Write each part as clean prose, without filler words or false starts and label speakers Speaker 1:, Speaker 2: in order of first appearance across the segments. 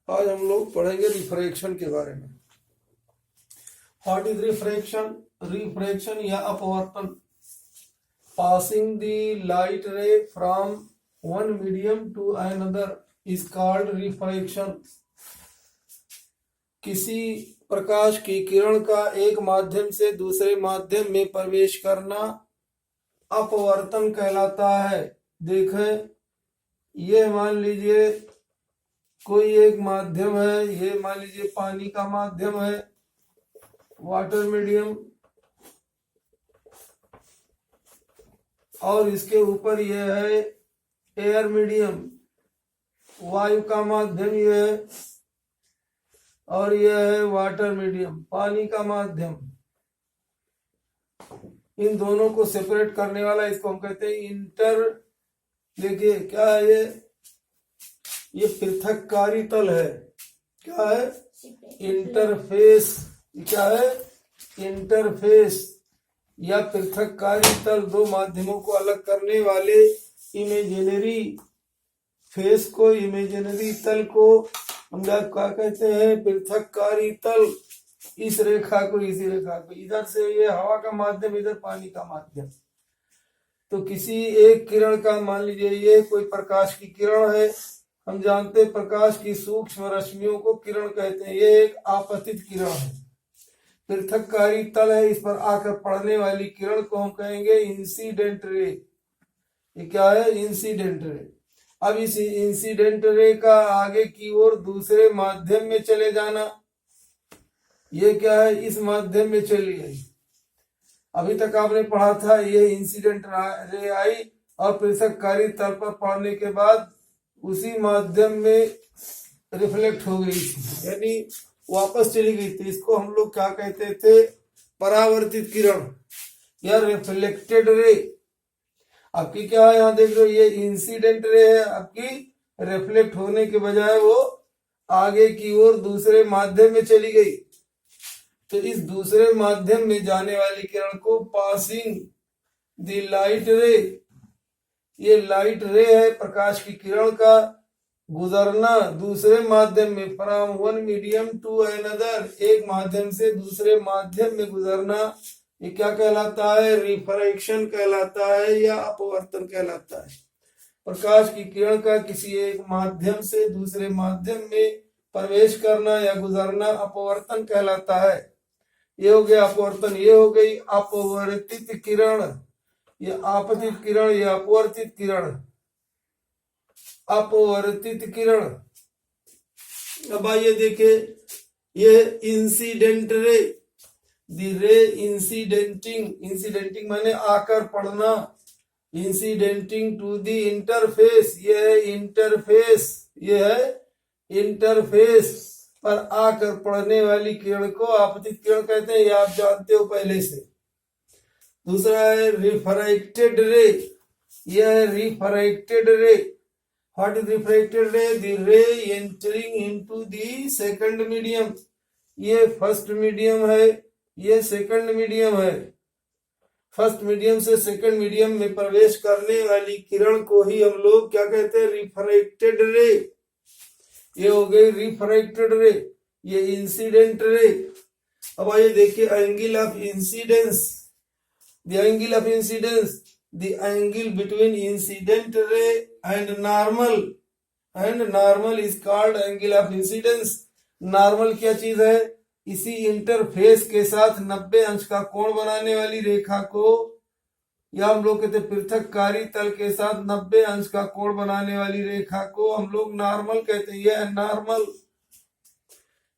Speaker 1: आज हम लोग पढ़ेंगे रिफ्रैक्शन के बारे में। What is refraction? रिफ्रैक्शन या अपवर्तन, passing the light ray from one medium to another is called refraction. किसी प्रकाश की किरण का एक माध्यम से दूसरे माध्यम में प्रवेश करना अपवर्तन कहलाता है। देखें, ये मान लीजिए कोई एक माध्यम है, ये मान लीजिए पानी का माध्यम है, वाटर मीडियम, और इसके ऊपर ये है एयर मीडियम, वायु का माध्यम ये है, और यह है वाटर मीडियम, पानी का माध्यम। इन दोनों को सेपरेट करने वाला इसको हम कहते हैं इंटर। देखिए क्या है ये पृथककारी तल है। क्या है? इंटरफेस। क्या है? इंटरफेस या पृथककारी तल। दो माध्यमों को अलग करने वाले इमेजिनरी फेस को, इमेजिनरी तल को हम लोग क्या कहते हैं? पृथककारी तल। इस रेखा को, इसी रेखा को, इधर से ये हवा का माध्यम, इधर पानी का माध्यम। तो किसी एक किरण का, मान लीजिए ये कोई प्रकाश की किरण है, हम जानते हैं प्रकाश की सूक्ष्म रश्मियों को किरण कहते हैं। ये एक आपतित किरण है, पृथककारी तल है, इस पर आकर पड़ने वाली किरण को हम कहेंगे इंसिडेंट रे। ये क्या है? Incident ray. अब इस इंसिडेंट रे का आगे की ओर दूसरे माध्यम में चले जाना, ये क्या है? इस माध्यम में चली गई। अभी तक आपने पढ़ा था ये इंसिडेंट रे आई और पृथककारी तल पर पड़ने के बाद उसी माध्यम में रिफ्लेक्ट हो गई थी, यानी वापस चली गई थी। इसको हम लोग क्या कहते थे? परावर्तित किरण या रिफ्लेक्टेड रे। आपकी क्या है, यहाँ देख रहे हो ये इंसिडेंट रे है, आपकी रिफ्लेक्ट होने के बजाय वो आगे की ओर दूसरे माध्यम में चली गई। तो इस दूसरे माध्यम में जाने वाली किरण को पासिंग द लाइट रे, ये लाइट रे है प्रकाश की किरण का गुजरना दूसरे माध्यम में, from one medium to another, एक माध्यम से दूसरे माध्यम में गुजरना, ये क्या कहलाता है? रिफ्रैक्शन कहलाता है या अपवर्तन कहलाता है। प्रकाश की किरण का किसी एक माध्यम से दूसरे माध्यम में प्रवेश करना या गुजरना अपवर्तन कहलाता है। ये हो गया अपवर्तन। ये हो गई अपवर्तित किरण, ये आपतित किरण, ये अपवर्तित किरण, अपवर्तित किरण। अब आइए देखे ये इंसिडेंट रे, द रे इंसिडेंटिंग, इंसिडेंटिंग माने आकर पड़ना, इंसिडेंटिंग टू द इंटरफेस, ये है इंटरफेस, ये है इंटरफेस पर आकर पड़ने वाली किरण को आपतित किरण कहते हैं, ये आप जानते हो पहले से। दूसरा है रिफ्रैक्टेड रे, यह है रिफ्रैक्टेड रे। व्हाट इज रिफ्रैक्टेड रे? द रे entering into the second medium, ये फर्स्ट मीडियम है, ये सेकंड मीडियम है। फर्स्ट मीडियम से सेकंड मीडियम में प्रवेश करने वाली किरण को ही हम लोग क्या कहते हैं? रिफ्रैक्टेड रे। ये हो गई रिफ्रैक्टेड रे, ये इंसिडेंट रे। अब आइए देखिए angle of incidence, the angle of incidence, the angle between incident ray and normal is called angle of incidence. Normal क्या चीज है? इसी इंटरफेस के साथ 90 अंश का कोण बनाने वाली रेखा को, या हम लोग कहते पृथककारी तल के साथ 90 अंश का कोण बनाने वाली रेखा को हम लोग नॉर्मल कहते हैं। यह नॉर्मल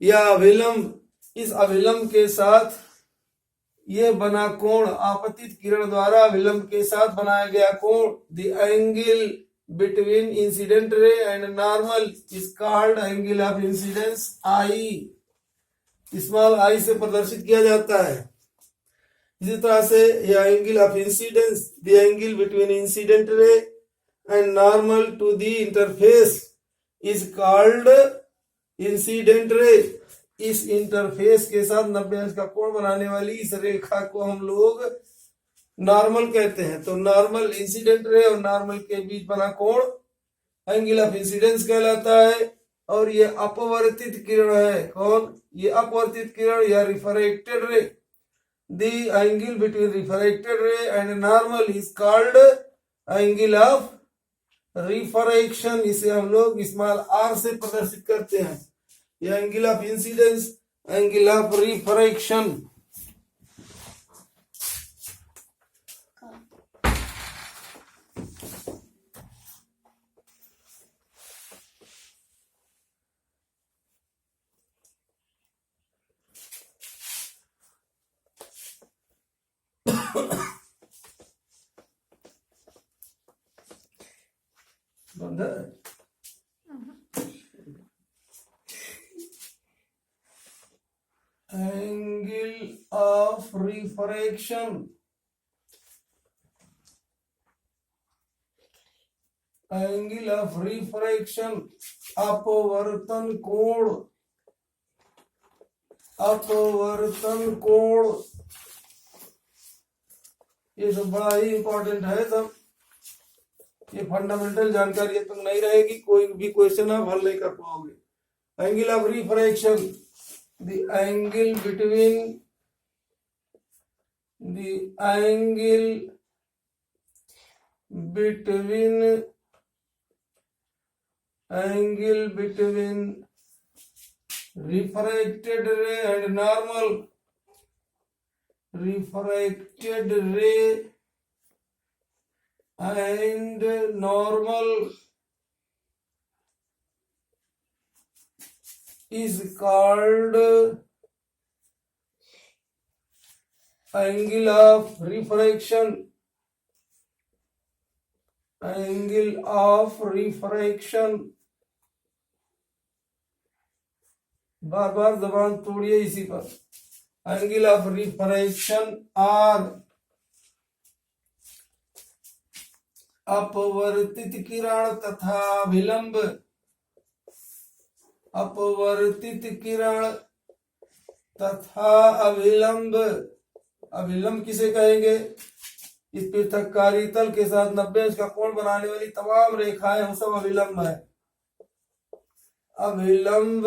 Speaker 1: या अभिलंब, इस अभिलंब के साथ ये बना कोण, आपतित किरण द्वारा अभिलंब के साथ बनाया गया कोण, the angle between incident ray and normal is called angle of incidence I. Small I से प्रदर्शित किया जाता है। इसी तरह से यह angle of incidence, the angle between incident ray and normal to the interface is called incident ray. इस इंटरफेस के साथ 90 अंश का कोण बनाने वाली इस रेखा को हम लोग नॉर्मल कहते हैं। तो नॉर्मल इंसिडेंट रे और नॉर्मल के बीच बना कोण एंगल ऑफ इंसिडेंस कहलाता है। और ये अपवर्तित किरण है। कौन? ये अपवर्तित किरण या रिफ्रैक्टेड रे। The angle between refracted ray and normal is called angle of refraction. इसे हम लोग स्मॉल आर से प्रदर्शित करते हैं। ये angle of incidence, angle of refraction. बंद है। Angle of refraction, angle of refraction अपवर्तन कोण, अपवर्तन कोण। ये सब बड़ा ही इंपॉर्टेंट है। सब ये फंडामेंटल जानकारी तुम नहीं रहेगी, कोई भी क्वेश्चन आप हल नहीं कर पाओगे। Angle of refraction, the angle between, the angle between, angle between refracted ray and normal, refracted ray and normal is called angle of refraction, angle of refraction। बार बार जबान तोड़िए इसी पर। एंगल ऑफ रिफ्रैक्शन आर अपवर्तित किरण तथा विलंब, अपवर्तित किरण तथा अविलंब। अविलंब किसे कहेंगे? इस पृथककारी तल के साथ 90 अंश का कोण बनाने वाली तमाम रेखाएं वो सब अविलंब है। अविलंब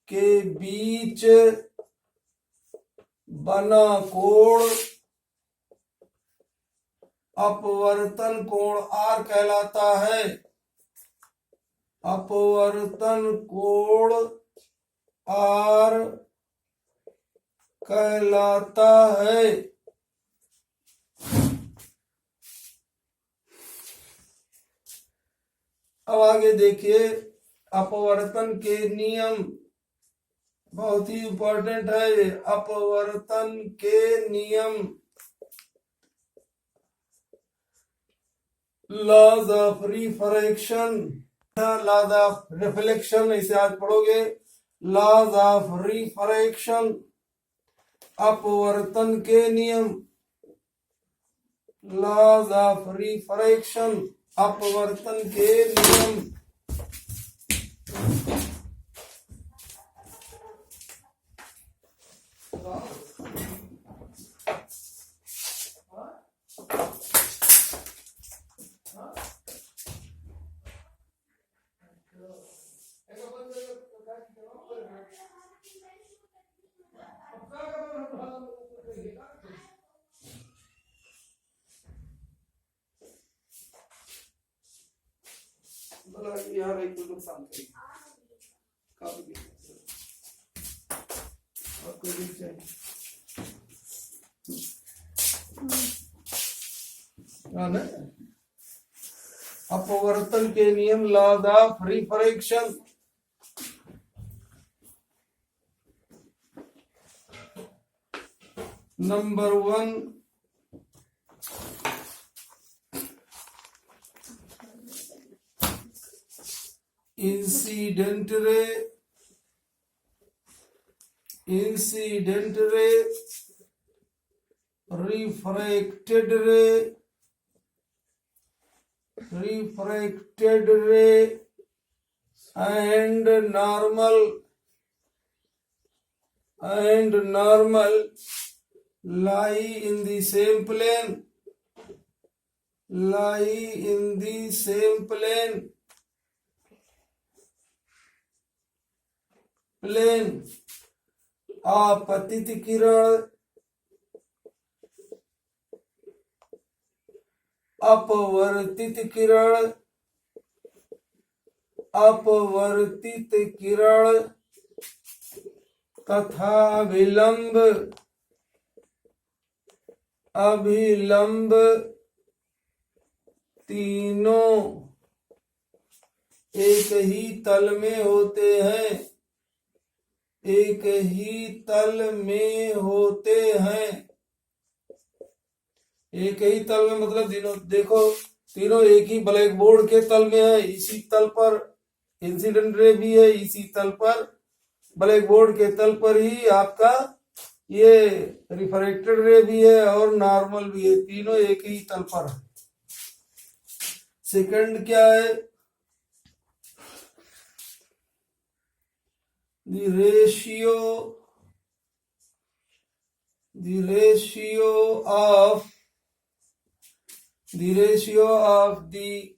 Speaker 1: के बीच बना कोण अपवर्तन कोण आर कहलाता है। अपवर्तन कोण आर कहलाता है। अब आगे देखिए, अपवर्तन के नियम बहुत ही इंपॉर्टेंट है। अपवर्तन के नियम, laws of refraction, laws of reflection, इसे आज पढ़ोगे। लॉज ऑफ रिफ्रैक्शन, अपवर्तन के नियम, लॉज ऑफ रिफ्रैक्शन, अपवर्तन के नियम। यार एक तो नुकसान करेगी काफी आपको भी चाहिए। अपवर्तन के नियम, laws of refraction. Number 1, incident ray, incident ray, refracted ray, refracted ray and normal, and normal lie in the same plane, lie in the same plane, plane, आपतित किरण, अपवर्तित किरण, अपवर्तित किरण तथा विलंब, अभिलंब, तीनों एक ही तल में होते हैं, एक ही तल में होते हैं। एक ही तल में मतलब देखो तीनों एक ही ब्लैक बोर्ड के तल में है, इसी तल पर इंसिडेंट रे भी है, इसी तल पर ब्लैक बोर्ड के तल पर ही आपका ये रिफ्रैक्टेड रे भी है और नॉर्मल भी है, तीनों एक ही तल पर। सेकंड क्या है, the ratio of the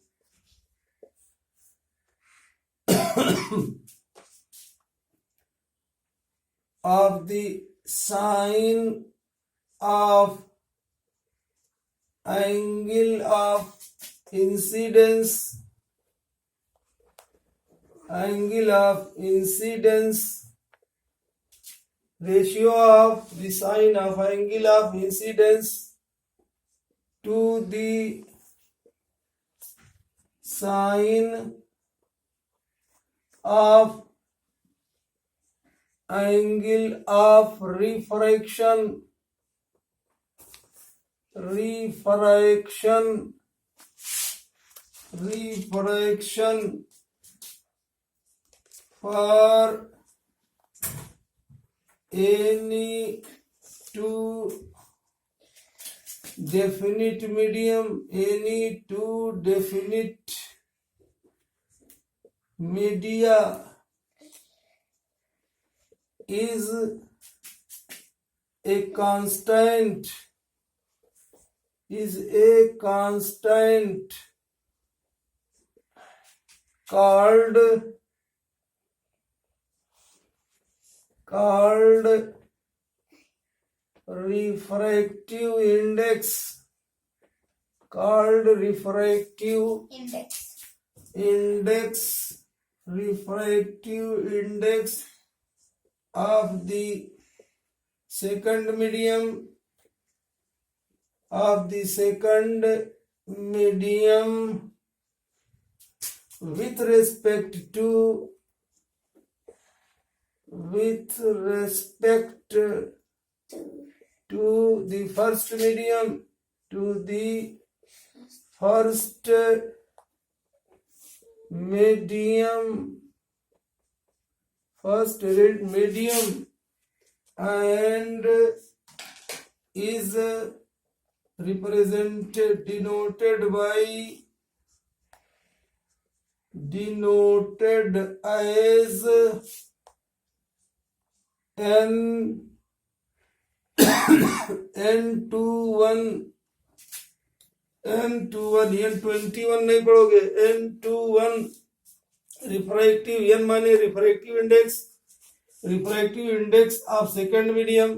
Speaker 1: of the sine of angle of incidence, ratio of the sine of angle of incidence to the sine of angle of refraction for any two definite medium, any two definite media is a constant, called refractive index, refractive index of the second medium, with respect to the first medium, and is denoted as N21, N21 नहीं पढ़ोगे, N21 refractive, N माने refractive index of second medium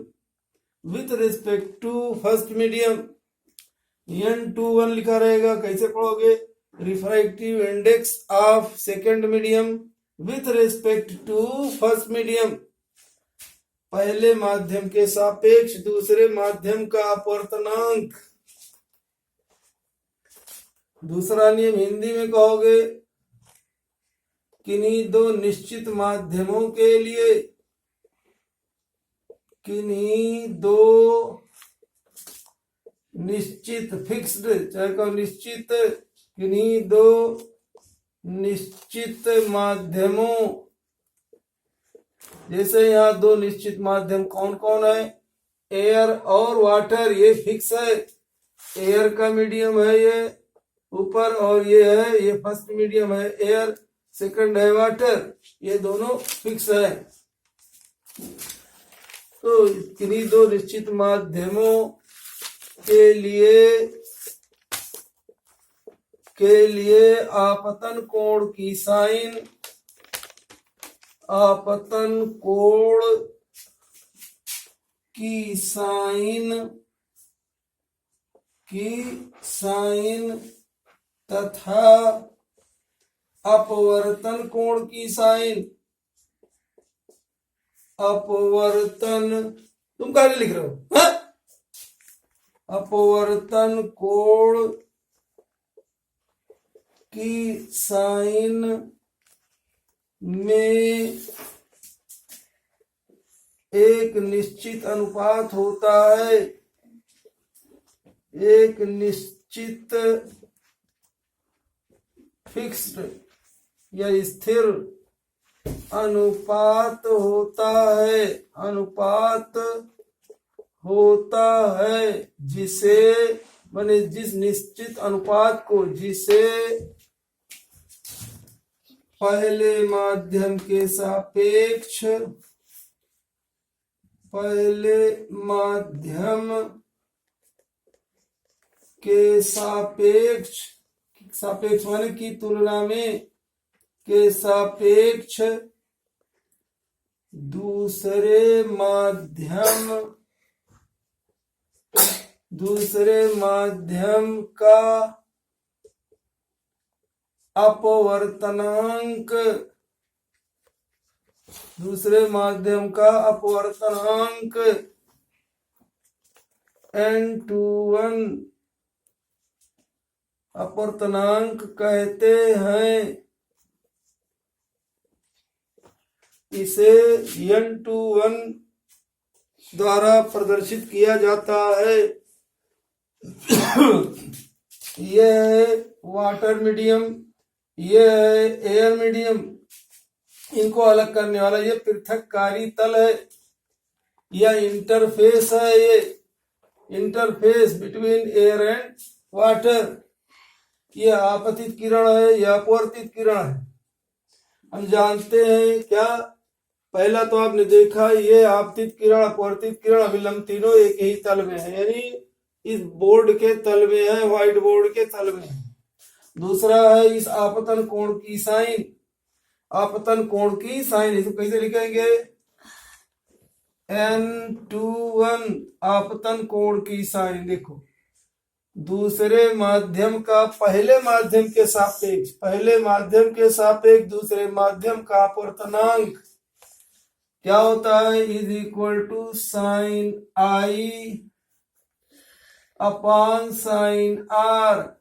Speaker 1: with respect to first medium. N21 लिखा रहेगा, कैसे पढ़ोगे, refractive index of second medium with respect to first medium, पहले माध्यम के सापेक्ष दूसरे माध्यम का अपवर्तनांक। दूसरा नियम हिंदी में कहोगे, किन्हीं दो निश्चित माध्यमों के लिए, किन्हीं दो निश्चित फिक्स्ड, चाहे कहो निश्चित, किन्हीं दो निश्चित माध्यमों, जैसे यहाँ दो निश्चित माध्यम कौन कौन है, एयर और वाटर, ये फिक्स है, एयर का मीडियम है ये ऊपर और ये है, ये फर्स्ट मीडियम है एयर, सेकंड है वाटर, ये दोनों फिक्स है। तो किन्हीं दो निश्चित माध्यमों के लिए आपतन कोण की साइन तथा अपवर्तन कोण की साइन तुम कहां लिख रहे हो? हाँ? अपवर्तन कोण की साइन में एक निश्चित अनुपात होता है, एक निश्चित फिक्स्ड या स्थिर अनुपात होता है जिसे माने जिस निश्चित अनुपात को जिसे पहले माध्यम के सापेक्ष सापेक्ष माने की तुलना में के सापेक्ष दूसरे माध्यम का अपवर्तनांक n21 अपवर्तनांक कहते हैं। इसे n21 द्वारा प्रदर्शित किया जाता है। यह है वाटर मीडियम, यह है एयर मीडियम। इनको अलग करने वाला ये पृथककारी तल है या इंटरफेस है। ये interface between air and water. ये आपतित किरण है या अपवर्तित किरण है। हम जानते हैं क्या, पहला तो आपने देखा ये आपतित किरण अपवर्तित किरण अभिलंब तीनों एक ही तल में है, यानी इस बोर्ड के तल में है, व्हाइट बोर्ड के तल में है। दूसरा है इस आपतन कोण की साइन, इसको कैसे लिखेंगे? n21 आपतन कोण की साइन। देखो दूसरे माध्यम का पहले माध्यम के सापेक्ष दूसरे माध्यम का अपवर्तनांक क्या होता है? Is equal to sine I upon sine R,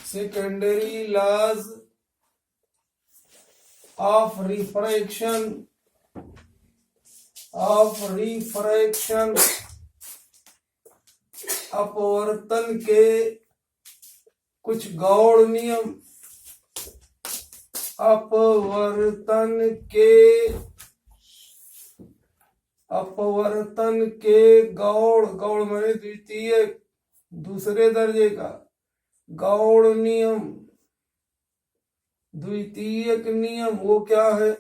Speaker 1: secondary laws of refraction अपवर्तन के कुछ गौड़ नियम, अपवर्तन के गौड़ माने द्वितीय दूसरे दर्जे का गौड़ नियम, द्वितीयक नियम वो क्या है?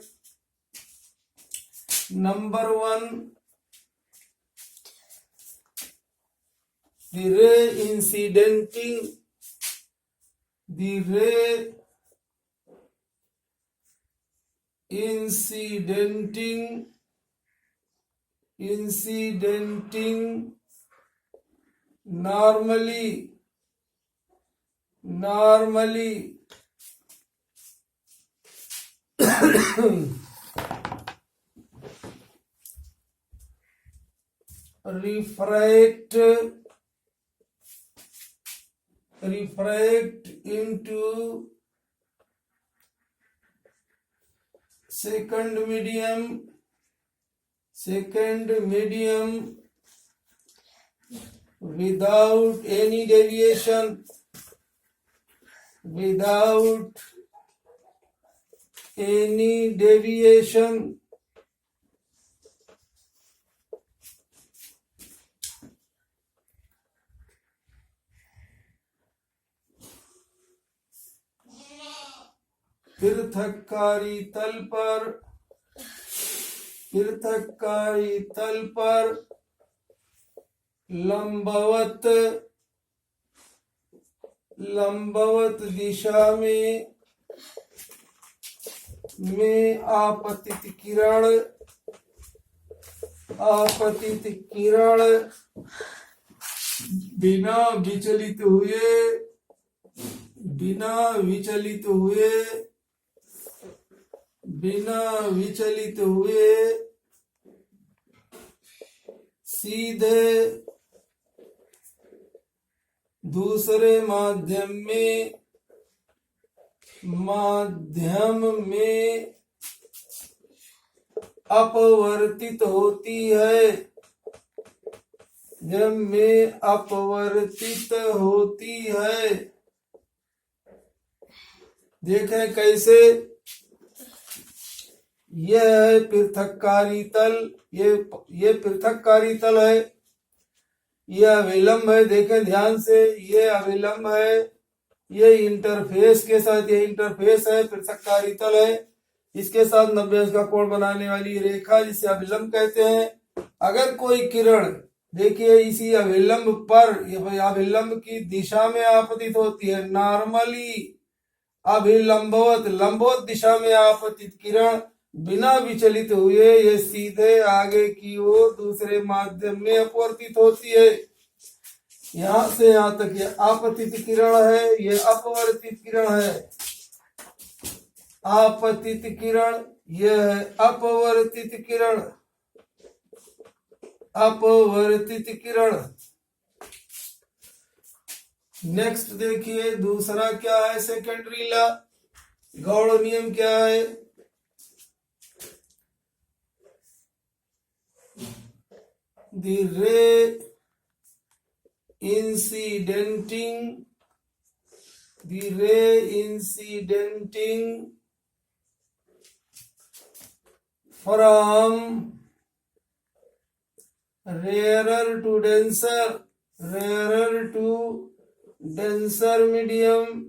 Speaker 1: Number 1, the ray incidenting normally refract into second medium without any deviation, पृथक्कारी तल पर लंबवत दिशा में आपतित किरण बिना विचलित हुए सीधे दूसरे माध्यम में अपवर्तित होती है। जब में अपवर्तित होती है, देखें कैसे। यह है पृथक्कारी तल, ये पृथक्कारी तल है। यह अभिलंब है, देखें ध्यान से, ये अभिलंब है। ये इंटरफेस के साथ, ये इंटरफेस है, पृथक्कारी तल है। इसके साथ 90 अंश का कोण बनाने वाली रेखा जिसे अभिलंब कहते हैं। अगर कोई किरण देखिए इसी अभिलंब पर, अभिलंब की दिशा में आपतित होती है, नॉर्मली लंबवत दिशा में आपतित किरण बिना विचलित हुए ये सीधे आगे की ओर दूसरे माध्यम में अपवर्तित होती है। यहां से यहां तक ये आपतित किरण है, ये अपवर्तित किरण है। आपतित किरण, यह है अपवर्तित किरण। नेक्स्ट देखिए दूसरा क्या है, सेकेंडरी लॉ, गौड़ नियम क्या है। The ray incidenting from rarer to denser medium